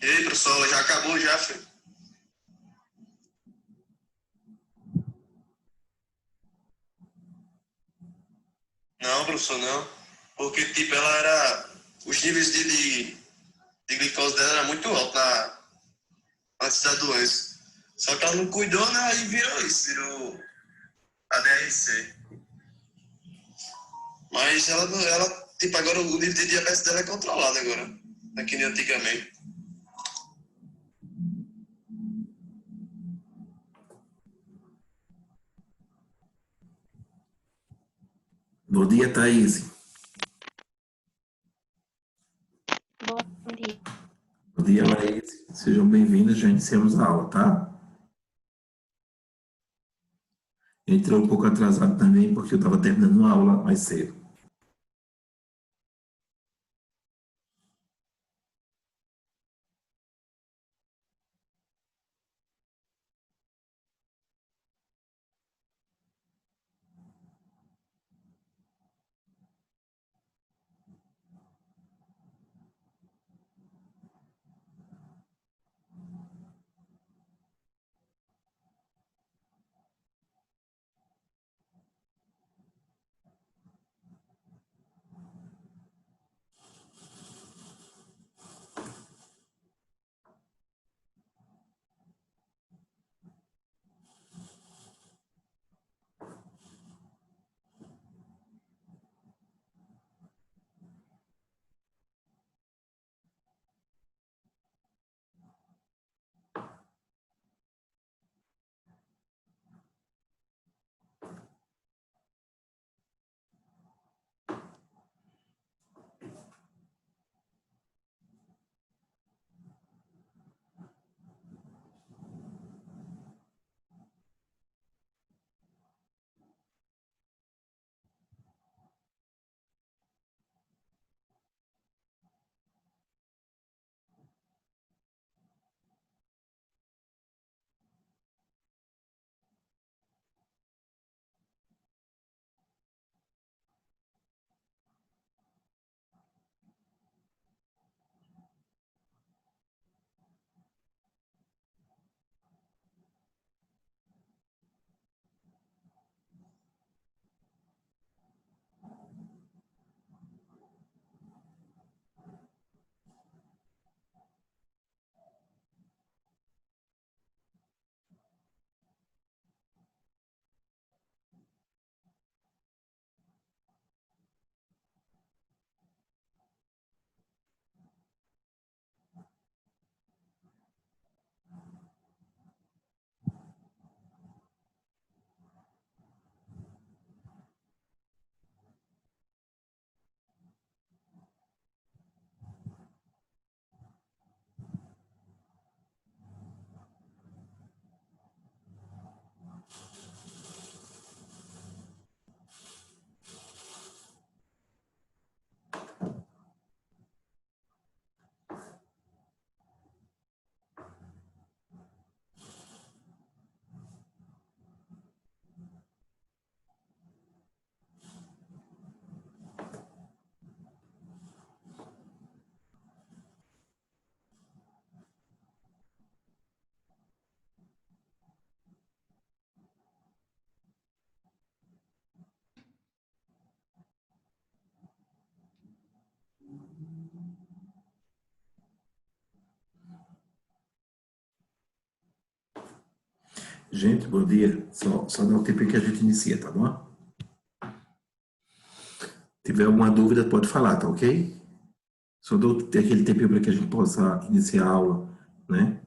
E aí, professor, já acabou já, filho? Não, professor, não. Porque, tipo, ela era... Os níveis de glicose dela era muito alto antes da doença. Só que ela não cuidou, né? Aí virou isso, virou a DRC. Mas ela, tipo, agora o nível de diabetes dela é controlado agora. Não é que nem antigamente. Bom dia, Thaís. Bom dia. Bom dia, Laís. Sejam bem-vindos. Já iniciamos a aula, tá? Entrei um pouco atrasado também, porque eu estava terminando a aula mais cedo. Gente, bom dia. Só dá o tempo que a gente inicia, tá bom? Se tiver alguma dúvida, pode falar, tá ok? Só dou aquele tempo para que a gente possa iniciar a aula, né?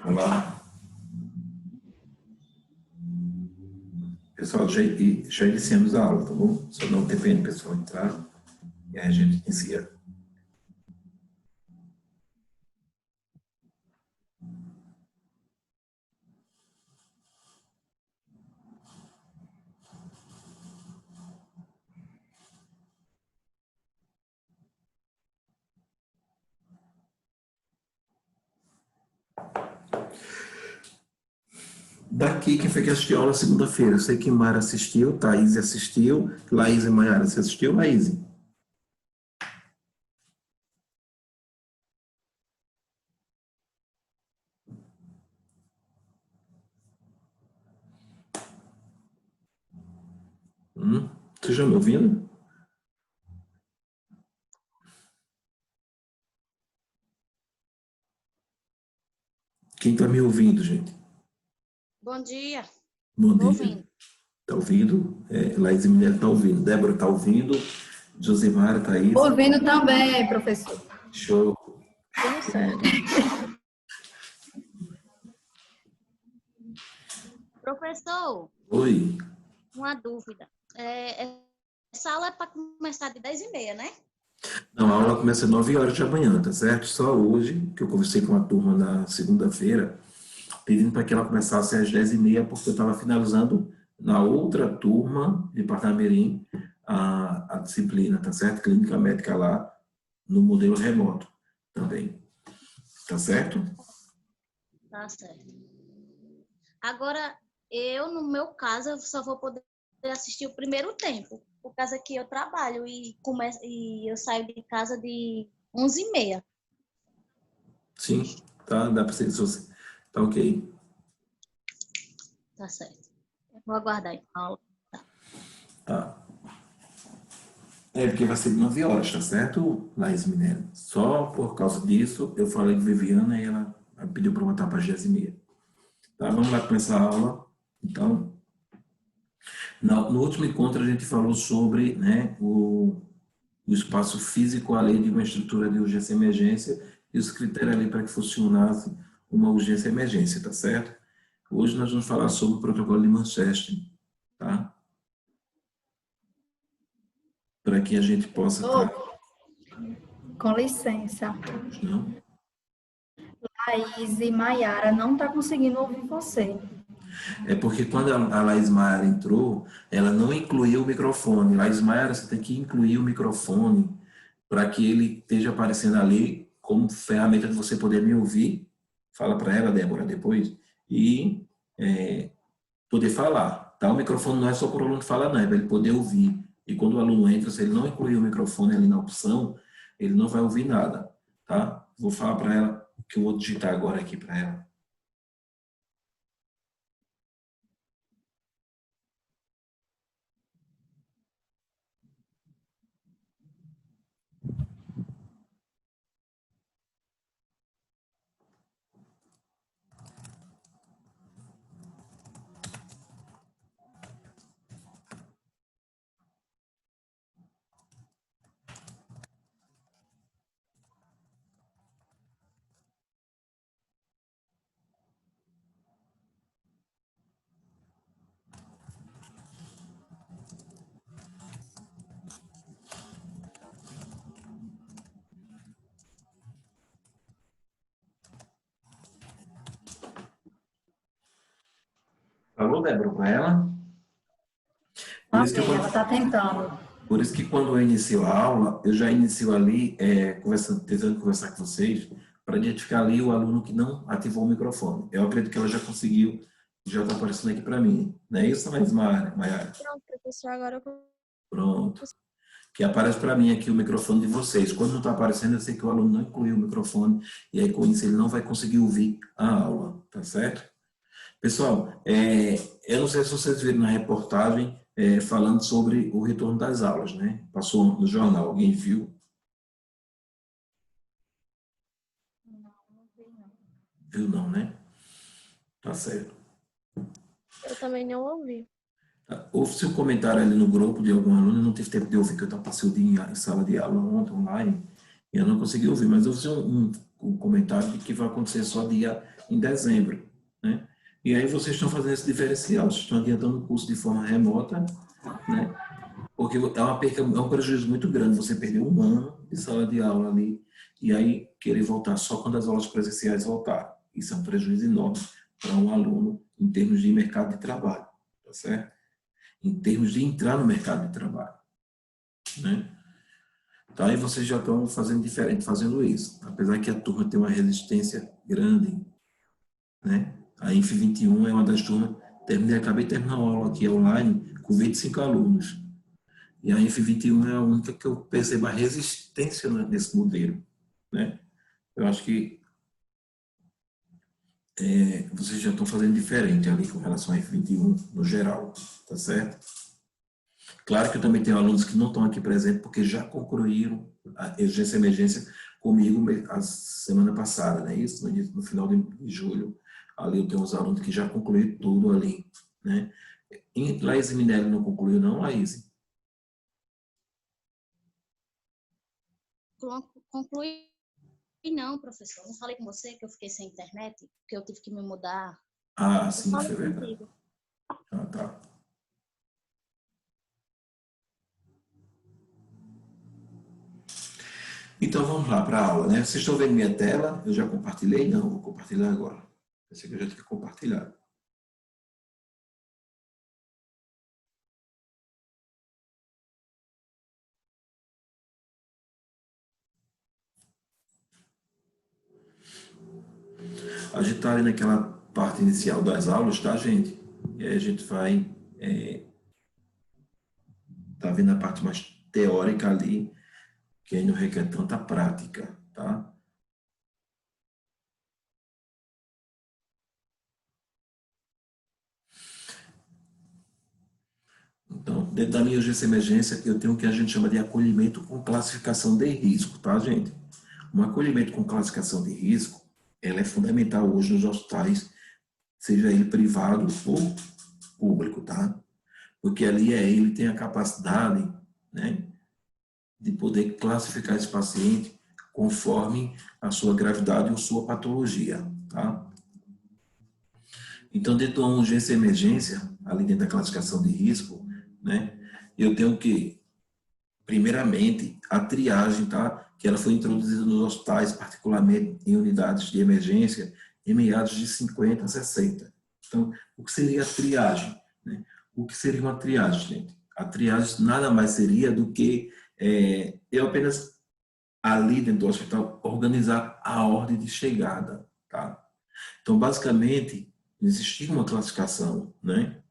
Olá. Pessoal, já iniciamos a aula, tá bom? Só não depende do pessoal entrar e aí a gente inicia. Daqui, quem foi que assistiu a aula segunda-feira? Eu sei que Mara assistiu, Thaís assistiu, Laís e Maiara. Você assistiu, Laís? Você já me ouvindo? Quem está me ouvindo, gente? Bom dia. Bom Tô dia. ouvindo. Está ouvindo? Laís e Minério está ouvindo. Débora está ouvindo. Josimara, Thaís. Ouvindo também, professor. Show. Tudo certo. Professor, Oi. uma dúvida. Essa aula é para começar de 10h30, né? Não, a aula começa às 9 horas da manhã, tá certo? Só hoje, que eu conversei com a turma na segunda-feira, pedindo para que ela começasse às 10h30, porque eu estava finalizando na outra turma de Parnamirim a disciplina, tá certo? Clínica médica lá, no modelo remoto também. Tá certo? Tá certo. Agora, no meu caso, eu só vou poder assistir o primeiro tempo, por causa que eu trabalho e eu saio de casa de 11h30. Sim, tá? Dá para ser isso. Tá ok. Tá certo. Eu vou aguardar então a aula. Tá. Porque vai ser de 9 horas, tá certo, Laís Minério? Só por causa disso, eu falei com Viviana e ela pediu para botar para as 10h30. Tá, vamos lá começar a aula. Então, no último encontro a gente falou sobre, né, o espaço físico além de uma estrutura de urgência e emergência e os critérios ali para que funcionasse uma urgência e emergência, tá certo? Hoje nós vamos falar sobre o protocolo de Manchester, tá? Para que a gente possa estar... Com licença. Não? Laís e Maiara não está conseguindo ouvir você. É porque quando a Laís Maiara entrou, ela não incluiu o microfone. Laís Maiara, você tem que incluir o microfone para que ele esteja aparecendo ali como ferramenta de você poder me ouvir. Fala para ela, Débora, depois. E poder falar. Tá? O microfone não é só para o aluno falar, não, é para ele poder ouvir. E quando o aluno entra, se ele não incluir o microfone ali na opção, ele não vai ouvir nada. Tá? Vou falar para ela, que eu vou digitar agora aqui para ela. Falou, Débora, para ela? Por isso que Ela está tentando. Por isso que quando eu inicio a aula, eu já inicio ali, tentando conversar com vocês, para identificar ali o aluno que não ativou o microfone. Eu acredito que ela já conseguiu, já está aparecendo aqui para mim. Não é isso, Maiara? Pronto, professor, agora eu... Pronto. Que aparece para mim aqui o microfone de vocês. Quando não está aparecendo, eu sei que o aluno não incluiu o microfone, e aí com isso ele não vai conseguir ouvir a aula, tá certo? Pessoal, eu não sei se vocês viram na reportagem falando sobre o retorno das aulas, né? Passou no jornal, alguém viu? Viu não, né? Tá certo. Eu também não ouvi. Houve um comentário ali no grupo de algum aluno, eu não tive tempo de ouvir, que eu passei o dia em sala de aula ontem, online, Eu não consegui ouvir, mas eu fiz um comentário de que vai acontecer só em dezembro, né? E aí vocês estão fazendo esse diferencial, vocês estão adiantando o curso de forma remota, né? Porque é uma perca, é um prejuízo muito grande você perder um ano de sala de aula ali e aí querer voltar só quando as aulas presenciais voltarem. Isso é um prejuízo enorme para um aluno em termos de mercado de trabalho, tá certo? Em termos de entrar no mercado de trabalho, né? Então aí vocês já estão fazendo diferente, fazendo isso. Apesar que a turma tem uma resistência grande, né? A INF 21 é uma das turmas, acabei de terminar a aula aqui online com 25 alunos. E a INF 21 é a única que eu percebo a resistência nesse modelo, né? Eu acho que vocês já estão fazendo diferente ali com relação à INF 21 no geral, tá certo? Claro que eu também tenho alunos que não estão aqui presentes porque já concluíram a urgência e emergência comigo a semana passada, né? Isso, no final de julho, ali eu tenho uns alunos que já concluíram tudo ali, né? Laís Minelli não concluiu não, Laís? Concluí não, professor. Não falei com você que eu fiquei sem internet, que eu tive que me mudar. Ah, Eu sim, falei foi verdade. contigo. Ah, tá. Então vamos lá para a aula, né? Vocês estão vendo minha tela? Eu já compartilhei? Não, vou compartilhar agora. Pensei que eu já tinha compartilhado. A gente está ali naquela parte inicial das aulas, tá, gente? E aí a gente vai... tá vendo a parte mais teórica ali, que aí não requer tanta prática, tá? Então, dentro da minha urgência e emergência, eu tenho o que a gente chama de acolhimento com classificação de risco, tá, gente? Um acolhimento com classificação de risco, ela é fundamental hoje nos hospitais, seja ele privado ou público, tá? Porque ali ele tem a capacidade, né, de poder classificar esse paciente conforme a sua gravidade ou sua patologia, tá? Então, dentro de uma urgência e emergência, ali dentro da classificação de risco, né, eu tenho que, primeiramente, a triagem, tá? Que ela foi introduzida nos hospitais, particularmente em unidades de emergência, em meados de 50 a 60. Então, o que seria a triagem, né? O que seria uma triagem, gente? A triagem nada mais seria do que eu apenas, ali dentro do hospital, organizar a ordem de chegada, tá? Então, basicamente, não existia uma classificação, né?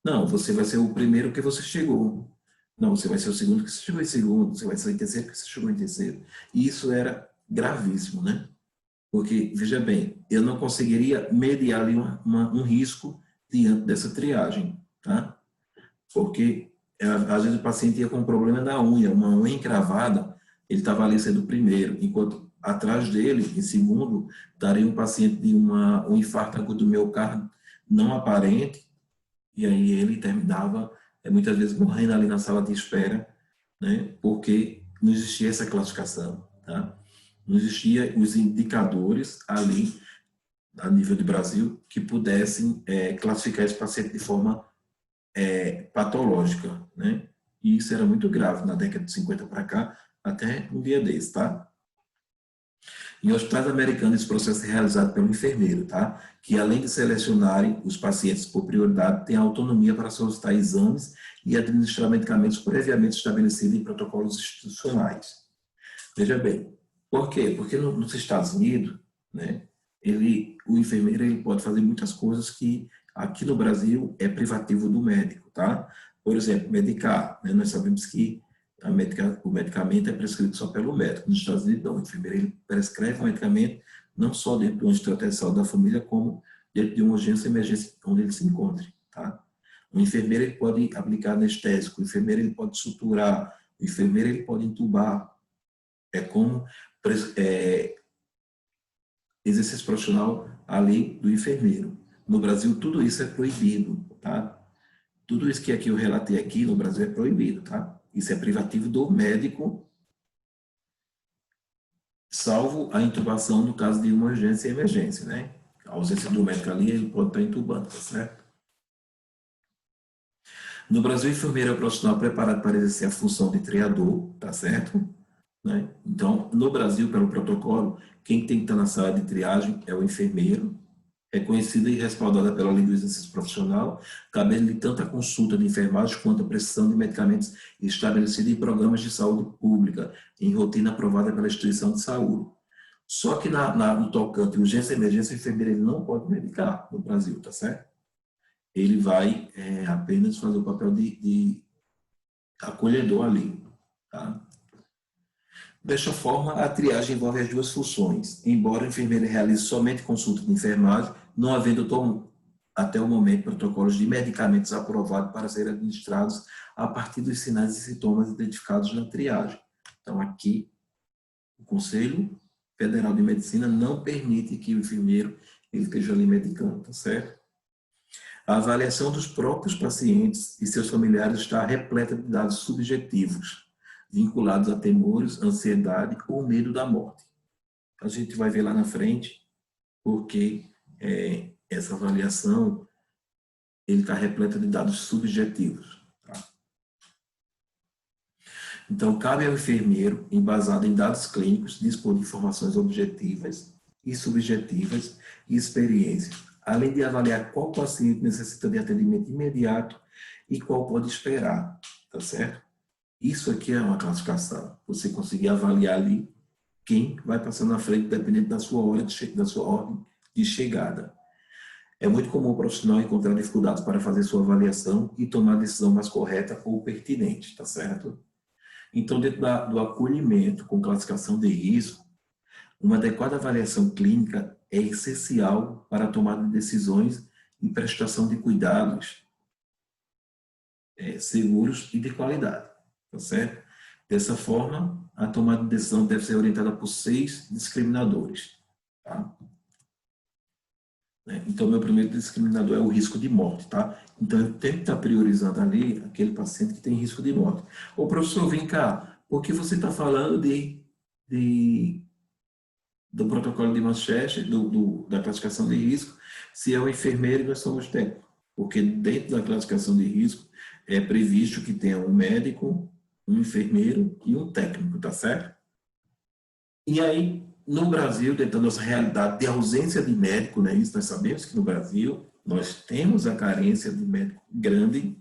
Não, você vai ser o primeiro que você chegou. Não, você vai ser o segundo que você chegou em segundo. Você vai ser o terceiro que você chegou em terceiro. E isso era gravíssimo, né? Porque, veja bem, eu não conseguiria mediar ali um risco diante dessa triagem, tá? Porque, às vezes, o paciente ia com um problema na unha, uma unha encravada, ele estava ali sendo o primeiro, enquanto atrás dele, em segundo, estaria um paciente de um infarto agudo do miocárdio não aparente, e aí ele terminava, muitas vezes, morrendo ali na sala de espera, né, porque não existia essa classificação, tá? Não existia os indicadores ali, a nível do Brasil, que pudessem classificar esse paciente de forma patológica, né? E isso era muito grave na década de 50 para cá, até um dia desse, tá? Em hospitais americanos, esse processo é realizado pelo enfermeiro, tá? Que além de selecionarem os pacientes por prioridade, tem autonomia para solicitar exames e administrar medicamentos previamente estabelecidos em protocolos institucionais. Veja bem, por quê? Porque nos Estados Unidos, né, o enfermeiro ele pode fazer muitas coisas que aqui no Brasil é privativo do médico, tá? Por exemplo, medicar, né? Nós sabemos que o medicamento é prescrito só pelo médico. Nos Estados Unidos, não. O enfermeiro ele prescreve o medicamento não só dentro de uma estratégia de saúde da família, como dentro de uma urgência e emergência onde ele se encontre, tá? O enfermeiro ele pode aplicar anestésico, o enfermeiro ele pode suturar, o enfermeiro ele pode entubar. É como exercício profissional ali do enfermeiro. No Brasil, tudo isso é proibido, tá? Tudo isso que aqui eu relatei aqui no Brasil é proibido, tá? Isso é privativo do médico salvo a intubação no caso de uma urgência e emergência, né? A ausência do médico ali, ele pode estar intubando, tá certo? No Brasil, o enfermeiro é o profissional preparado para exercer a função de triador, tá certo? Né? Então, no Brasil, pelo protocolo, quem tem que estar na sala de triagem é o enfermeiro, reconhecida e respaldada pela lei do exercício profissional, cabendo-lhe tanto a consulta de enfermagem quanto a prescrição de medicamentos estabelecida em programas de saúde pública, em rotina aprovada pela instituição de saúde. Só que no tocante urgência e emergência, o enfermeiro ele não pode medicar no Brasil, tá certo? Ele vai apenas fazer o papel de acolhedor ali, tá? Desta forma, a triagem envolve as duas funções. Embora o enfermeiro realize somente consulta de enfermagem, não havendo até o momento protocolos de medicamentos aprovados para serem administrados a partir dos sinais e sintomas identificados na triagem. Então, aqui, o Conselho Federal de Medicina não permite que o enfermeiro ele esteja ali medicando, tá certo? A avaliação dos próprios pacientes e seus familiares está repleta de dados subjetivos, vinculados a temores, ansiedade ou medo da morte. A gente vai ver lá na frente, porque essa avaliação ele está repleta de dados subjetivos. Tá? Então, cabe ao enfermeiro, embasado em dados clínicos, dispor de informações objetivas e subjetivas e experiências, além de avaliar qual paciente necessita de atendimento imediato e qual pode esperar, tá certo? Isso aqui é uma classificação. Você conseguir avaliar ali quem vai passar na frente, dependendo da sua hora da sua ordem de chegada. É muito comum o profissional encontrar dificuldades para fazer sua avaliação e tomar a decisão mais correta ou pertinente, tá certo? Então, dentro do acolhimento com classificação de risco, uma adequada avaliação clínica é essencial para a tomada de decisões e prestação de cuidados seguros e de qualidade, tá certo? Dessa forma, a tomada de decisão deve ser orientada por 6 discriminadores, tá? Então, meu primeiro discriminador é o risco de morte, tá? Então, eu tenho que estar priorizando ali aquele paciente que tem risco de morte. Ô, professor, vem cá, por que você está falando do protocolo de Manchester, da classificação de risco, se é o enfermeiro e nós somos técnicos? Porque dentro da classificação de risco é previsto que tenha um médico, um enfermeiro e um técnico, tá certo? E aí, no Brasil, dentro da nossa realidade de ausência de médico, né, isso nós sabemos que no Brasil nós temos a carência de médico grande,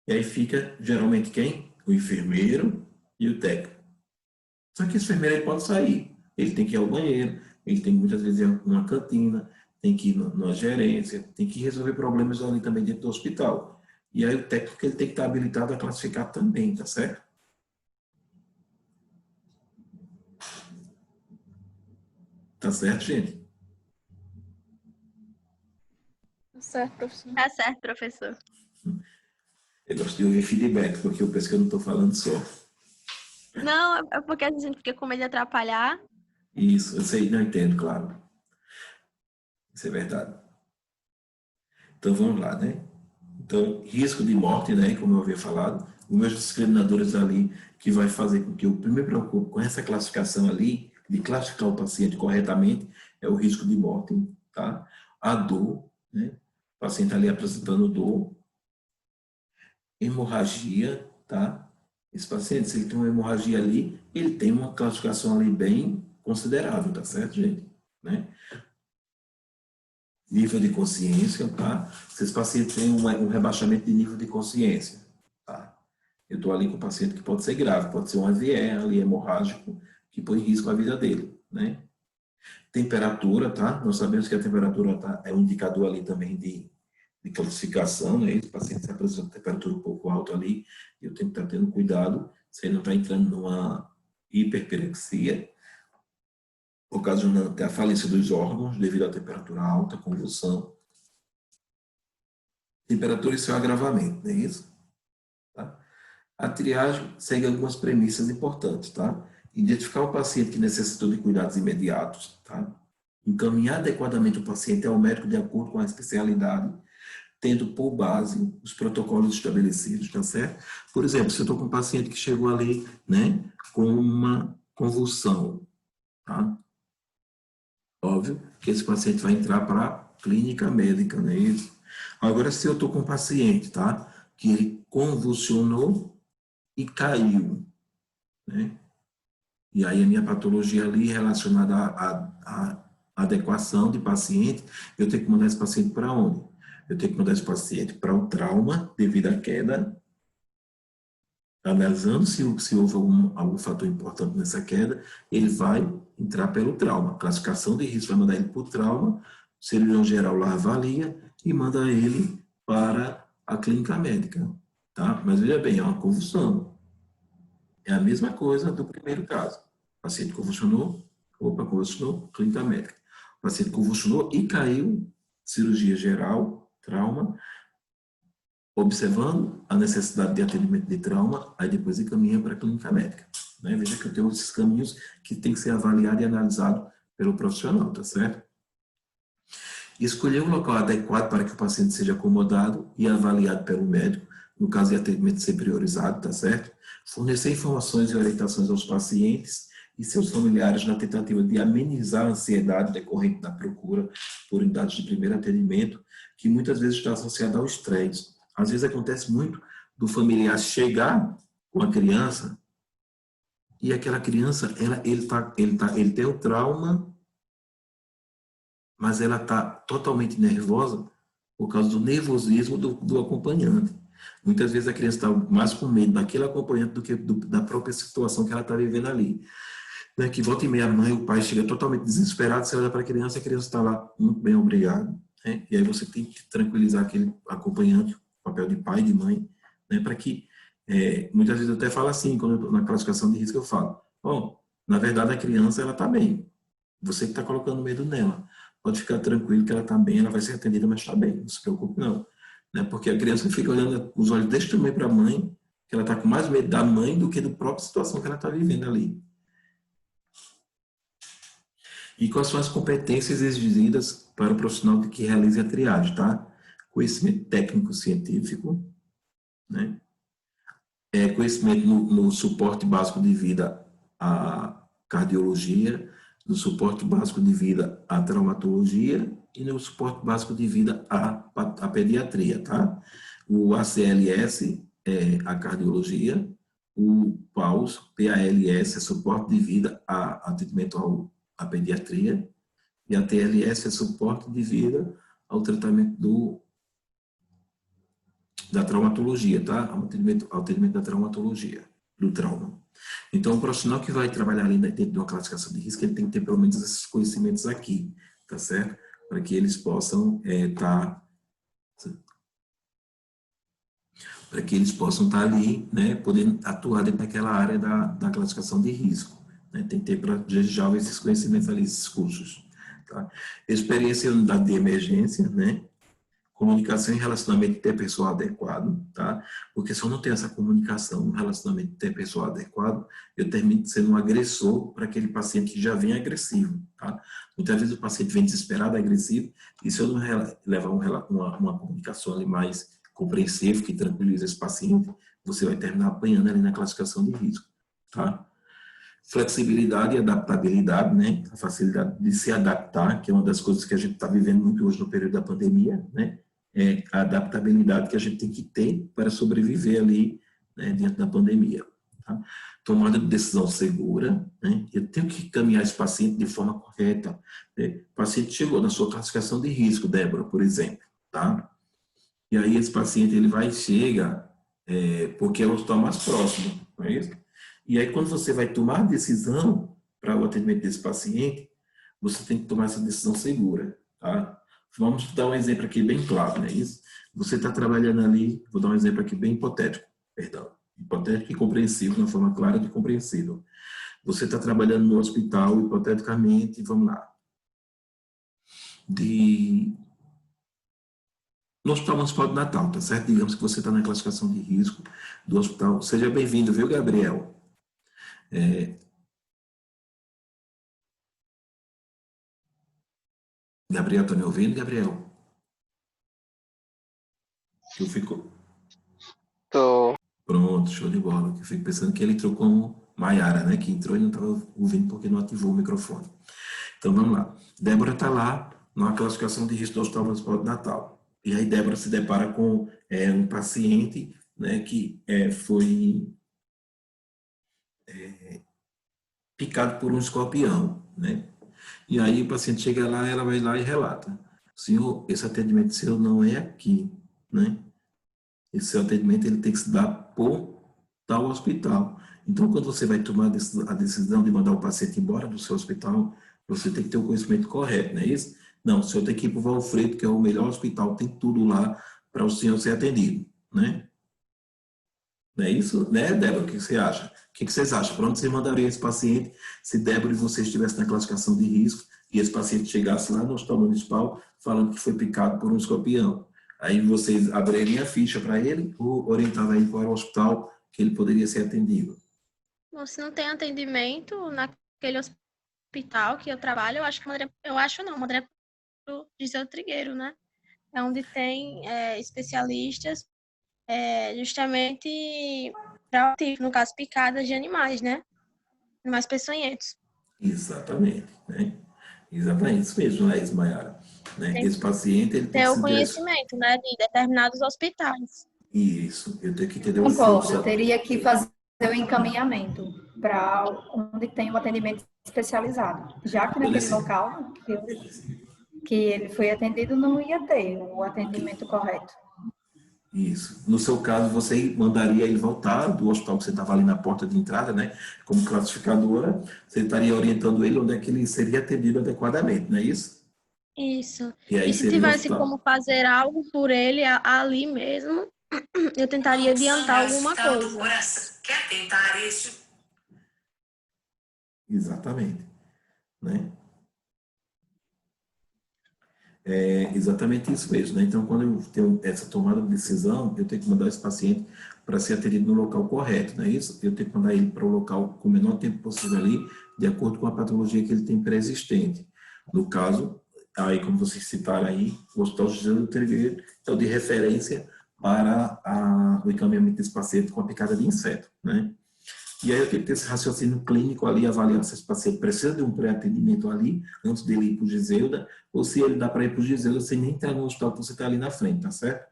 e aí fica geralmente quem? O enfermeiro e o técnico. Só que esse enfermeiro ele pode sair, ele tem que ir ao banheiro, ele tem muitas vezes uma cantina, tem que ir na gerência, tem que resolver problemas ali também dentro do hospital. E aí o técnico ele tem que estar habilitado a classificar também, tá certo? Tá certo, gente? Tá certo, professor. Tá certo, professor. Eu gosto de ouvir feedback, porque eu penso que eu não estou falando só. Não, é porque a gente fica com medo de atrapalhar. Isso, eu sei, não entendo, claro. Isso é verdade. Então, vamos lá, né? Então, risco de morte, né? Como eu havia falado, os meus discriminadores ali, que vai fazer com que eu me preocupe com essa classificação ali, de classificar o paciente corretamente, é o risco de morte, tá? A dor, né? O paciente ali apresentando dor, hemorragia, tá? Esse paciente, se ele tem uma hemorragia ali, ele tem uma classificação ali bem considerável, tá certo, gente? Né? Nível de consciência, tá? Se esse paciente tem um rebaixamento de nível de consciência, tá? Eu estou ali com um paciente que pode ser grave, pode ser um AVE ali hemorrágico, que põe em risco a vida dele, né? Temperatura, tá? Nós sabemos que a temperatura é um indicador ali também de classificação, né? Esse paciente se apresenta temperatura um pouco alta ali, eu tenho que estar tendo cuidado, se ele não está entrando numa hiperpirexia, ocasionando a falência dos órgãos devido à temperatura alta, convulsão. Temperatura e seu agravamento, não é isso? Tá? A triagem segue algumas premissas importantes, tá? Identificar o paciente que necessitou de cuidados imediatos, tá? Encaminhar adequadamente o paciente ao médico de acordo com a especialidade, tendo por base os protocolos estabelecidos, tá certo? Por exemplo, se eu estou com um paciente que chegou ali, né, com uma convulsão, tá? Óbvio que esse paciente vai entrar para a clínica médica, não é isso? Agora, se eu estou com um paciente, tá? Que ele convulsionou e caiu, né? E aí a minha patologia ali relacionada à adequação de paciente, eu tenho que mandar esse paciente para onde? Eu tenho que mandar esse paciente para o trauma devido à queda, analisando se houve algum fator importante nessa queda, ele vai entrar pelo trauma. Classificação de risco vai mandar ele para o trauma, o cirurgião geral lá avalia e manda ele para a clínica médica, tá? Mas veja bem, é uma convulsão. É a mesma coisa do primeiro caso. O paciente convulsionou, clínica médica. O paciente convulsionou e caiu, cirurgia geral, trauma, observando a necessidade de atendimento de trauma, aí depois encaminha para a clínica médica. Né? Veja que eu tenho esses caminhos que tem que ser avaliado e analisado pelo profissional, tá certo? Escolher um local adequado para que o paciente seja acomodado e avaliado pelo médico, no caso de atendimento ser priorizado, tá certo? Fornecer informações e orientações aos pacientes e seus familiares na tentativa de amenizar a ansiedade decorrente da procura por unidades de primeiro atendimento, que muitas vezes está associada ao estresse. Às vezes acontece muito do familiar chegar com a criança e aquela criança, ele tem o trauma, mas ela está totalmente nervosa por causa do nervosismo do acompanhante. Muitas vezes a criança está mais com medo daquele acompanhante do que da própria situação que ela está vivendo ali. Né? Que volta e meia a mãe, o pai chega totalmente desesperado, você olha para a criança está lá, muito bem, obrigado. Né? E aí você tem que tranquilizar aquele acompanhante, papel de pai, de mãe, né? Para que, muitas vezes eu até falo assim, quando na classificação de risco eu falo, bom, na verdade a criança ela está bem, você que está colocando medo nela, pode ficar tranquilo que ela está bem, ela vai ser atendida, mas está bem, não se preocupe não. Né? Porque a criança fica olhando os olhos desse tamanho para a mãe, que ela está com mais medo da mãe do que da própria situação que ela está vivendo ali. E quais são as competências exigidas para o profissional que realize a triagem, tá? Conhecimento técnico-científico, né? Conhecimento no suporte básico de vida à cardiologia, no suporte básico de vida à traumatologia e no suporte básico de vida à pediatria, tá? O ACLS é a cardiologia, o PALS, PALS, é suporte de vida a atendimento à pediatria, e a TLS é suporte de vida ao tratamento da traumatologia, tá? Ao atendimento da traumatologia, do trauma. Então, o profissional que vai trabalhar ali dentro de uma classificação de risco, ele tem que ter pelo menos esses conhecimentos aqui, tá certo? Para que eles possam estar ali, né, podendo atuar dentro daquela área da classificação de risco. Né? Tem que ter já esses conhecimentos ali, esses cursos. Tá? Experiência em unidade de emergência, né? Comunicação e relacionamento interpessoal adequado, tá? Porque se eu não tenho essa comunicação, um relacionamento interpessoal adequado, eu termino sendo um agressor para aquele paciente que já vem agressivo, tá? Muitas vezes o paciente vem desesperado, agressivo, e se eu não levar uma comunicação ali mais compreensiva, que tranquiliza esse paciente, você vai terminar apanhando ali na classificação de risco, tá? Flexibilidade e adaptabilidade, né? A facilidade de se adaptar, que é uma das coisas que a gente está vivendo muito hoje no período da pandemia, né? É a adaptabilidade que a gente tem que ter para sobreviver ali, né, diante da pandemia. Tá? Tomada de decisão segura, né? Eu tenho que caminhar esse paciente de forma correta. Né? O paciente chegou na sua classificação de risco, Débora, por exemplo, tá? E aí esse paciente ele chega porque é o hospital mais próximo, não é isso? E aí quando você vai tomar a decisão para o atendimento desse paciente, você tem que tomar essa decisão segura, tá? Vamos dar um exemplo aqui bem claro, não é isso? Você está trabalhando ali, vou dar um exemplo aqui bem hipotético, perdão, hipotético e compreensível, de uma forma clara e compreensível. Você está trabalhando no hospital, hipoteticamente, vamos lá, no Hospital Municipal de Natal, tá certo? Digamos que você está na classificação de risco do hospital. Seja bem-vindo, viu, Gabriel? Gabriel, está me ouvindo, Gabriel? Eu fico... Tô. Pronto, show de bola. Eu fico pensando que ele entrou como Maiara, né, que entrou e não estava ouvindo porque não ativou o microfone. Então, vamos lá. Débora está lá na classificação de risco do Hospital Municipal de Natal. E aí, Débora se depara com um paciente, né, que foi picado por um escorpião, né? E aí, o paciente chega lá, ela vai lá e relata: senhor, esse atendimento seu não é aqui, né? Esse atendimento ele tem que se dar por tal hospital. Então, quando você vai tomar a decisão de mandar o paciente embora do seu hospital, você tem que ter o conhecimento correto, não é isso? Não, o senhor tem que ir para o Valfredo, que é o melhor hospital, tem tudo lá para o senhor ser atendido, né? Não é isso? Né, Débora? O que você acha? O que vocês acham? Para onde você mandaria esse paciente se Débora e você estivessem na classificação de risco e esse paciente chegasse lá no hospital municipal falando que foi picado por um escorpião? Aí vocês abririam a ficha para ele ou orientariam ele para o hospital que ele poderia ser atendido? Bom, se não tem atendimento naquele hospital que eu trabalho, mandaria pro Giseu Trigueiro, né? É onde tem especialistas justamente para no caso, picadas de animais, né? Animais peçonhentos. Exatamente, né? Exatamente, isso mesmo, Laís Maiara. Né? Esse paciente ele tem Ter que o se direcionar. conhecimento, né, de determinados hospitais. Isso, eu tenho que entender o Concordo, fluxo. teria que fazer o encaminhamento para onde tem um atendimento especializado. Já que naquele local que ele foi atendido não ia ter o atendimento correto. Isso. No seu caso, você mandaria ele voltar do hospital que você estava ali na porta de entrada, né? Como classificadora, você estaria orientando ele onde é que ele seria atendido adequadamente, não é isso? Isso. E aí E se seria o tivesse hospital. como fazer algo por ele ali mesmo, eu tentaria adiantar alguma coisa. Quer tentar isso? Exatamente, né? É exatamente isso mesmo, né? Então, quando eu tenho essa tomada de decisão, eu tenho que mandar esse paciente para ser atendido no local correto, não é isso? Eu tenho que mandar ele para o local com o menor tempo possível ali, de acordo com a patologia que ele tem pré-existente. No caso, aí, como vocês citaram aí, o Hospital Giseu do Trigueiro é o de referência para o encaminhamento desse paciente com a picada de inseto, né? E aí eu tenho que ter esse raciocínio clínico ali, avaliar se esse paciente precisa de um pré-atendimento ali, antes dele ir para o Giseuda, ou se ele dá para ir para o Giseuda sem nem estar no hospital que você está ali na frente, tá certo?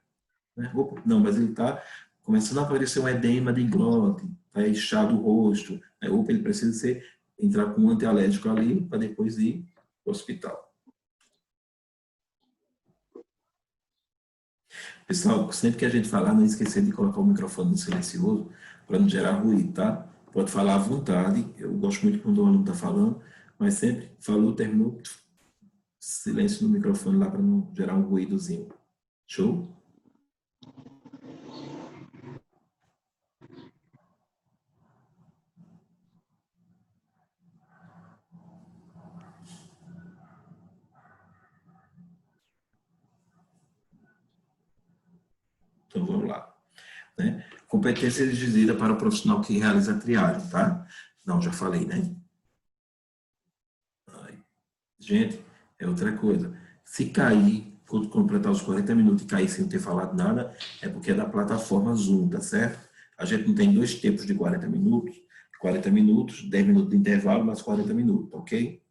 Né? Não, mas ele está começando a aparecer um edema de glote, está inchado o rosto, né? Ou ele precisa entrar com um antialérgico ali para depois ir para o hospital. Pessoal, sempre que a gente falar, não esquecer de colocar o microfone no silencioso para não gerar ruído, tá? Pode falar à vontade, eu gosto muito quando o aluno está falando, mas sempre falou, terminou, silêncio no microfone lá para não gerar um ruídozinho. Show? Então vamos lá. Né? Competência exigida para o profissional que realiza a triagem, tá? Não, já falei, né? Gente, é outra coisa. Se cair, quando completar os 40 minutos e cair sem eu ter falado nada, é porque é da plataforma Zoom, tá certo? A gente não tem dois tempos de 40 minutos, 10 minutos de intervalo, mais 40 minutos, ok?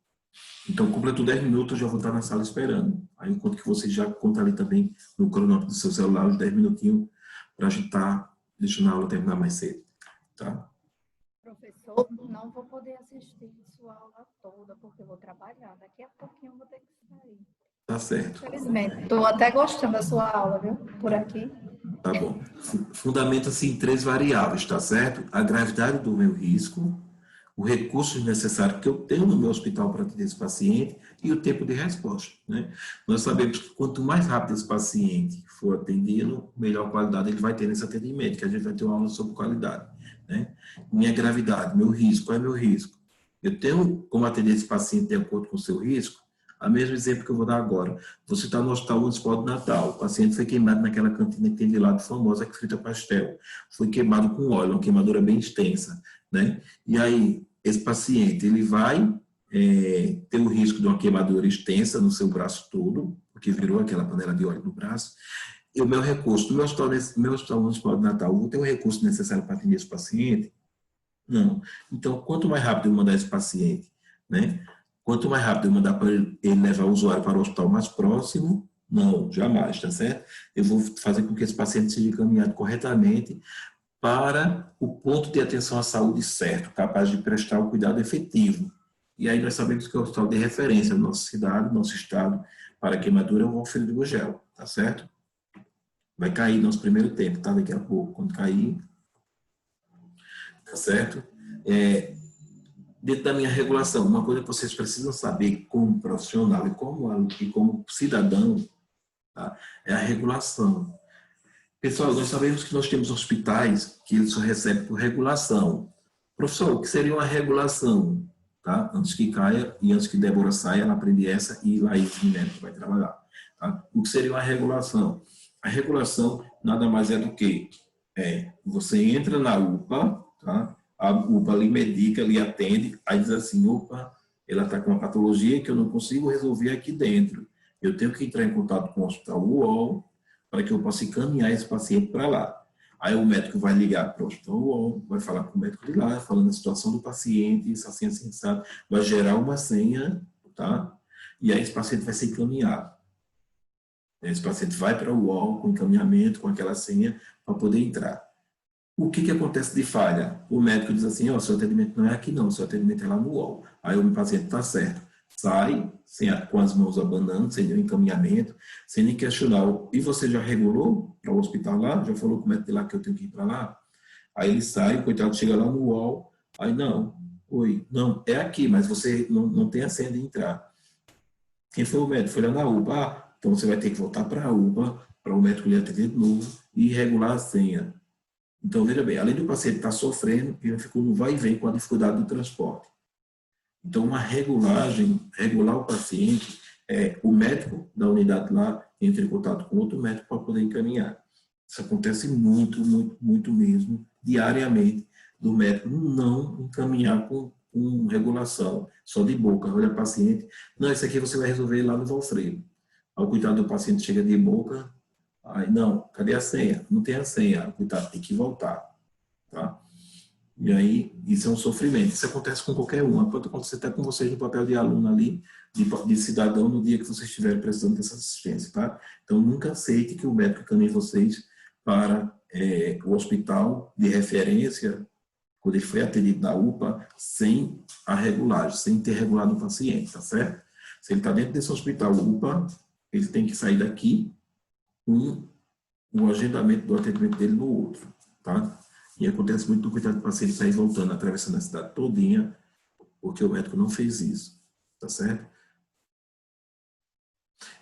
Então, completou 10 minutos, eu já vou estar na sala esperando. Aí, enquanto que você já conta ali também no cronômetro do seu celular, os 10 minutinhos, para a gente estar deixando a aula terminar mais cedo, tá? Professor, não vou poder assistir sua aula toda, porque eu vou trabalhar. Daqui a pouquinho eu vou ter que sair. Tá certo. Infelizmente. Estou até gostando da sua aula, viu? Por aqui. Tá bom. Fundamenta-se em 3 variáveis, tá certo? A gravidade do meu risco, o recurso necessário que eu tenho no meu hospital para atender esse paciente e o tempo de resposta, né? Nós sabemos que quanto mais rápido esse paciente for atendido, melhor qualidade ele vai ter nesse atendimento, que a gente vai ter uma aula sobre qualidade, né? Minha gravidade, meu risco, qual é meu risco? Eu tenho como atender esse paciente de acordo com o seu risco? O mesmo exemplo que eu vou dar agora. Você está no Hospital Municipal de Natal, o paciente foi queimado naquela cantina que tem de lado famosa, que frita pastel. Foi queimado com óleo, uma queimadura bem extensa, né? E aí, esse paciente, ele vai ter o risco de uma queimadura extensa no seu braço todo, porque virou aquela panela de óleo no braço. E o meu recurso, no meu hospital municipal de Natal, eu vou ter o recurso necessário para atender esse paciente? Não. Então, quanto mais rápido eu mandar esse paciente, né? Quanto mais rápido eu mandar para ele levar o usuário para o hospital mais próximo, não, jamais, tá certo? Eu vou fazer com que esse paciente seja encaminhado corretamente para o ponto de atenção à saúde certo, capaz de prestar o cuidado efetivo. E aí nós sabemos que o hospital de referência da nossa cidade, do nosso estado, para queimadura é o Alfredo Gugel, tá certo? Vai cair nosso primeiro tempo, tá? Daqui a pouco, quando cair, tá certo? Dentro da minha regulação, uma coisa que vocês precisam saber como profissional e como cidadão, tá? É a regulação. Pessoal, nós sabemos que nós temos hospitais que eles só recebem por regulação. Professor, o que seria uma regulação? Tá? Antes que caia e antes que Débora saia, ela aprende essa e Laís Minério vai trabalhar. Tá? O que seria uma regulação? A regulação nada mais é do que você entra na UPA, tá? A UPA lhe medica, lhe atende, aí diz assim, opa, ela está com uma patologia que eu não consigo resolver aqui dentro. Eu tenho que entrar em contato com o hospital UOL para que eu possa encaminhar esse paciente para lá. Aí o médico vai ligar para o hospital UOL, vai falar com o médico de lá, falando a situação do paciente, isso assim, assim, sabe? Vai gerar uma senha, tá? E aí esse paciente vai ser encaminhado. Esse paciente vai para o UOL com encaminhamento, com aquela senha, para poder entrar. O que acontece de falha? O médico diz assim, ó, seu atendimento não é aqui não, seu atendimento é lá no UOL. Aí o paciente está certo. Sai, com as mãos abanando, sem nenhum encaminhamento, sem nem questionar. E você já regulou para o hospital lá? Já falou com o médico de lá que eu tenho que ir para lá? Aí ele sai, o coitado chega lá no UOL, aí não, não, é aqui, mas você não tem a senha de entrar. Quem foi o médico? Foi lá na UPA. Ah, então você vai ter que voltar para a UPA, para o médico lhe atender de novo e regular a senha. Então, veja bem, além do paciente estar sofrendo, ele ficou no vai e vem com a dificuldade do transporte. Então, uma regulagem, regular o paciente, o médico da unidade lá entra em contato com outro médico para poder encaminhar. Isso acontece muito, muito, muito mesmo, diariamente, do médico não encaminhar com regulação, só de boca, olha o paciente, não, isso aqui você vai resolver lá no Valfredo. Ao cuidado do paciente chega de boca, aí não, cadê a senha? Não tem a senha, cuidado, tem que voltar, tá? E aí, isso é um sofrimento. Isso acontece com qualquer um. Pode acontecer até com vocês no papel de aluno ali, de cidadão, no dia que vocês estiverem precisando dessa assistência, tá? Então, nunca aceite que o médico encaminhe vocês para o hospital de referência, quando ele foi atendido na UPA, sem a regulagem, sem ter regulado o paciente, tá certo? Se ele está dentro desse hospital UPA, ele tem que sair daqui com o agendamento do atendimento dele no outro, tá? E acontece muito no cuidado do paciente sair voltando, atravessando a cidade todinha, porque o médico não fez isso, tá certo?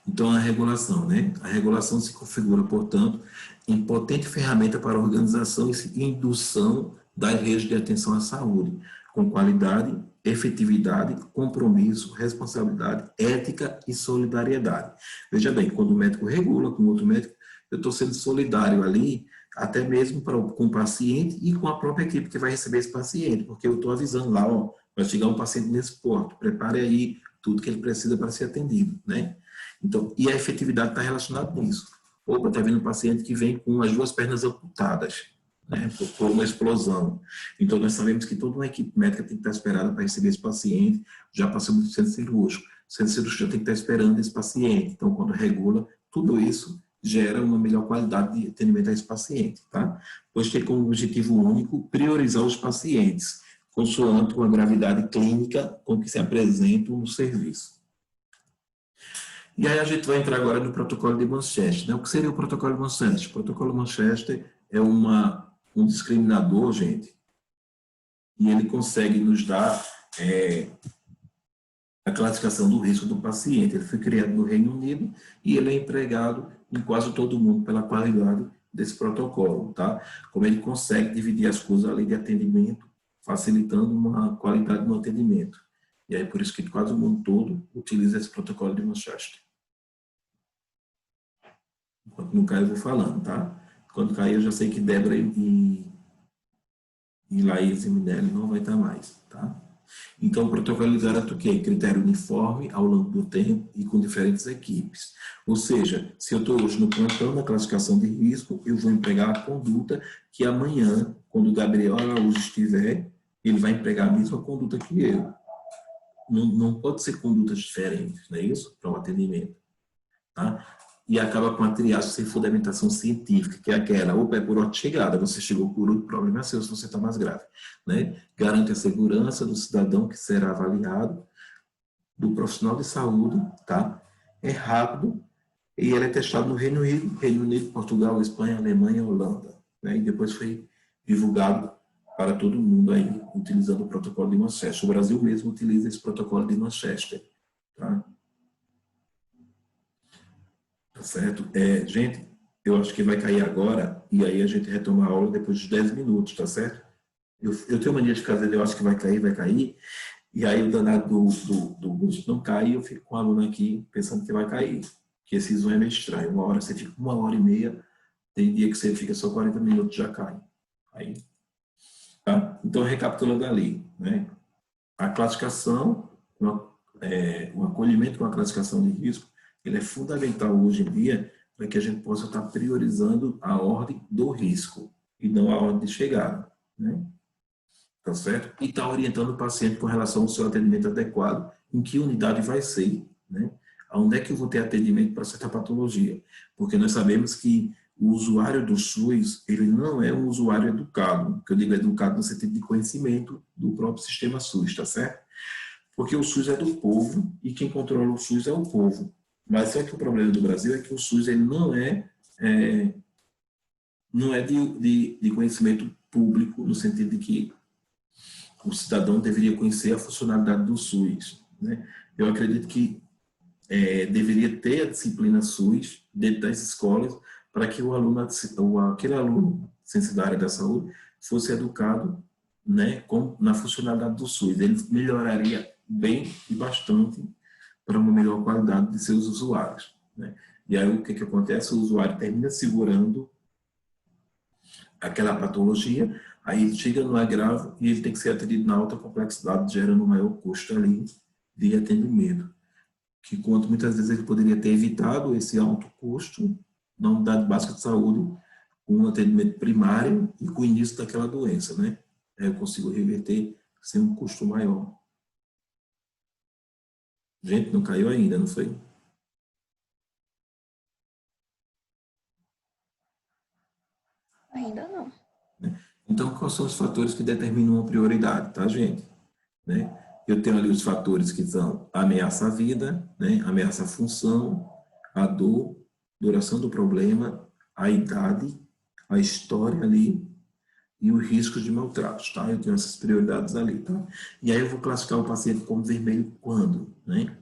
Então, a regulação, né? A regulação se configura, portanto, em potente ferramenta para a organização e indução das redes de atenção à saúde, com qualidade, efetividade, compromisso, responsabilidade, ética e solidariedade. Veja bem, quando o médico regula com outro médico, eu estou sendo solidário ali, até mesmo com o paciente e com a própria equipe que vai receber esse paciente, porque eu estou avisando lá, ó, vai chegar um paciente nesse porto, prepare aí tudo que ele precisa para ser atendido, né? Então, e a efetividade está relacionada com isso. Opa, está vendo um paciente que vem com as duas pernas amputadas, né, por uma explosão. Então, nós sabemos que toda uma equipe médica tem que estar esperada para receber esse paciente, já passamos do centro cirúrgico. O centro cirúrgico já tem que estar esperando esse paciente. Então, quando regula, tudo isso gera uma melhor qualidade de atendimento a esse paciente, tá? Pois tem como objetivo único priorizar os pacientes, consoante com a gravidade clínica com que se apresentam no serviço. E aí a gente vai entrar agora no protocolo de Manchester, né? O que seria o protocolo de Manchester? O protocolo de Manchester é um discriminador, gente, e ele consegue nos dar a classificação do risco do paciente. Ele foi criado no Reino Unido e ele é empregado em quase todo mundo pela qualidade desse protocolo, tá? Como ele consegue dividir as coisas ali de atendimento, facilitando uma qualidade no atendimento. E aí por isso que quase o mundo todo utiliza esse protocolo de Manchester. Enquanto não cai, eu vou falando, tá? Quando cair, eu já sei que Débora e Laís e Minelli não vai estar mais, tá? Então, o protocolo garante o quê? Critério uniforme ao longo do tempo e com diferentes equipes. Ou seja, se eu estou hoje no plantão, na classificação de risco, eu vou empregar a conduta que amanhã, quando o Gabriel Araújo estiver ele vai empregar a mesma conduta que eu. Não pode ser condutas diferentes, não é isso? Para um atendimento. Tá? E acaba com a triagem sem fundamentação científica, que é aquela, opa, é por ordem de chegada, você chegou por outro, problema é seu se você está mais grave. Né? Garante a segurança do cidadão que será avaliado, do profissional de saúde, tá? É rápido, e ele é testado no Reino Unido, Portugal, Espanha, Alemanha, Holanda. Né? E depois foi divulgado para todo mundo aí, utilizando o protocolo de Manchester. O Brasil mesmo utiliza esse protocolo de Manchester. Tá? Tá certo? Gente, eu acho que vai cair agora, e aí a gente retoma a aula depois de 10 minutos, tá certo? Eu tenho mania de fazer, eu acho que vai cair, e aí o danado do Gusto não cai, e eu fico com o aluno aqui pensando que vai cair. Que esse Zoom é meio estranho. Uma hora você fica 1h30, tem dia que você fica só 40 minutos já cai. Aí, tá? Então, recapitulando ali, né? A classificação, o acolhimento com a classificação de risco, ele é fundamental hoje em dia para que a gente possa estar priorizando a ordem do risco e não a ordem de chegada, né? Tá certo? E está orientando o paciente com relação ao seu atendimento adequado, em que unidade vai ser, né? Onde é que eu vou ter atendimento para certa patologia? Porque nós sabemos que o usuário do SUS, ele não é um usuário educado, que eu digo educado no sentido de conhecimento do próprio sistema SUS, tá certo? Porque o SUS é do povo e quem controla o SUS é o povo. Mas só que o problema do Brasil é que o SUS ele não é de conhecimento público, no sentido de que o cidadão deveria conhecer a funcionalidade do SUS, né? Eu acredito que deveria ter a disciplina SUS dentro das escolas para que aquele aluno, ciência da área da saúde, fosse educado, né, na funcionalidade do SUS. Ele melhoraria bem e bastante para uma melhor qualidade de seus usuários, né? E aí o que acontece? O usuário termina segurando aquela patologia, aí ele chega no agravo e ele tem que ser atendido na alta complexidade, gerando um maior custo ali de atendimento. Que quanto muitas vezes ele poderia ter evitado esse alto custo na unidade básica de saúde com um atendimento primário e com o início daquela doença, né? Eu consigo reverter sem um custo maior. Gente, não caiu ainda, não foi? Ainda não. Então, quais são os fatores que determinam a prioridade, tá, gente? Né? Eu tenho ali os fatores que são a ameaça à vida, né? Ameaça à função, a dor, duração do problema, a idade, a história ali e os riscos de maltratos, tá? Eu tenho essas prioridades ali, tá? E aí eu vou classificar o paciente como vermelho quando, né?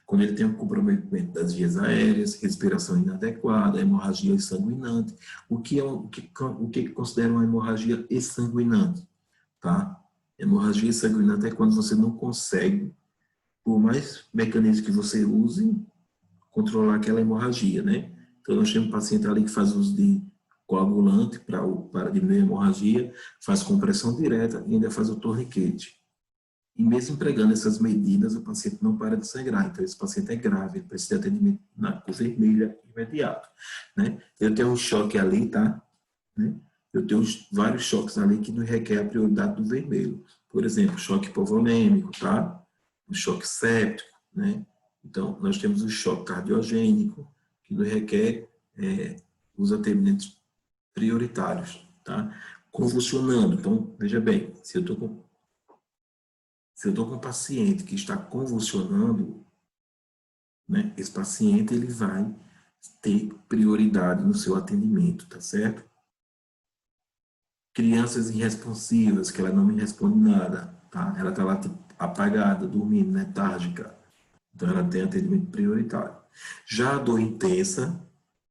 Quando ele tem um comprometimento das vias aéreas, respiração inadequada, hemorragia exsanguinante. O que considera uma hemorragia exsanguinante, tá? Hemorragia exsanguinante é quando você não consegue, por mais mecanismos que você use, controlar aquela hemorragia, né? Então, nós temos um paciente ali que faz uso de coagulante para diminuir a hemorragia, faz compressão direta e ainda faz o torniquete. E mesmo empregando essas medidas, o paciente não para de sangrar. Então, esse paciente é grave, ele precisa de atendimento na cor vermelha imediato, né? Eu tenho um choque ali, tá? Né? Eu tenho vários choques ali que não requer a prioridade do vermelho. Por exemplo, choque hipovolêmico, tá? O choque séptico, né? Então, nós temos o choque cardiogênico, que não requer os atendimentos prioritários, tá? Convulsionando. Então, veja bem, se eu estou com um paciente que está convulsionando, né? Esse paciente ele vai ter prioridade no seu atendimento, tá certo? Crianças irresponsivas, que ela não me responde nada, tá? Ela está lá tipo, apagada, dormindo, letárgica. Então, ela tem atendimento prioritário. Já a dor intensa,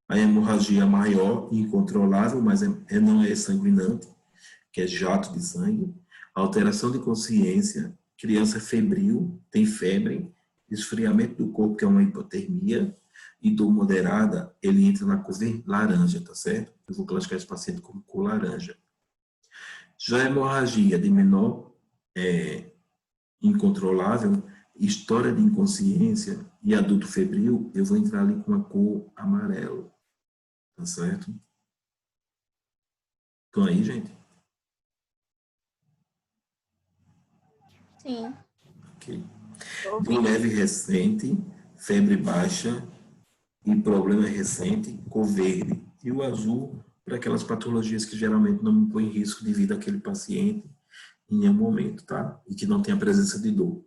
a hemorragia maior e incontrolável, mas não é sanguinante, que é jato de sangue. Alteração de consciência, criança febril, tem febre, esfriamento do corpo, que é uma hipotermia, e dor moderada, ele entra na cor laranja, tá certo? Eu vou classificar esse paciente como cor laranja. Já a hemorragia de menor incontrolável, história de inconsciência e adulto febril, eu vou entrar ali com a cor amarelo. Tá certo? Estão aí, gente? Sim. Ok. Tô Do ouvindo. leve recente, febre baixa e problema recente, cor verde. E o azul para aquelas patologias que geralmente não põem risco de vida àquele paciente em nenhum momento, tá? E que não tem a presença de dor.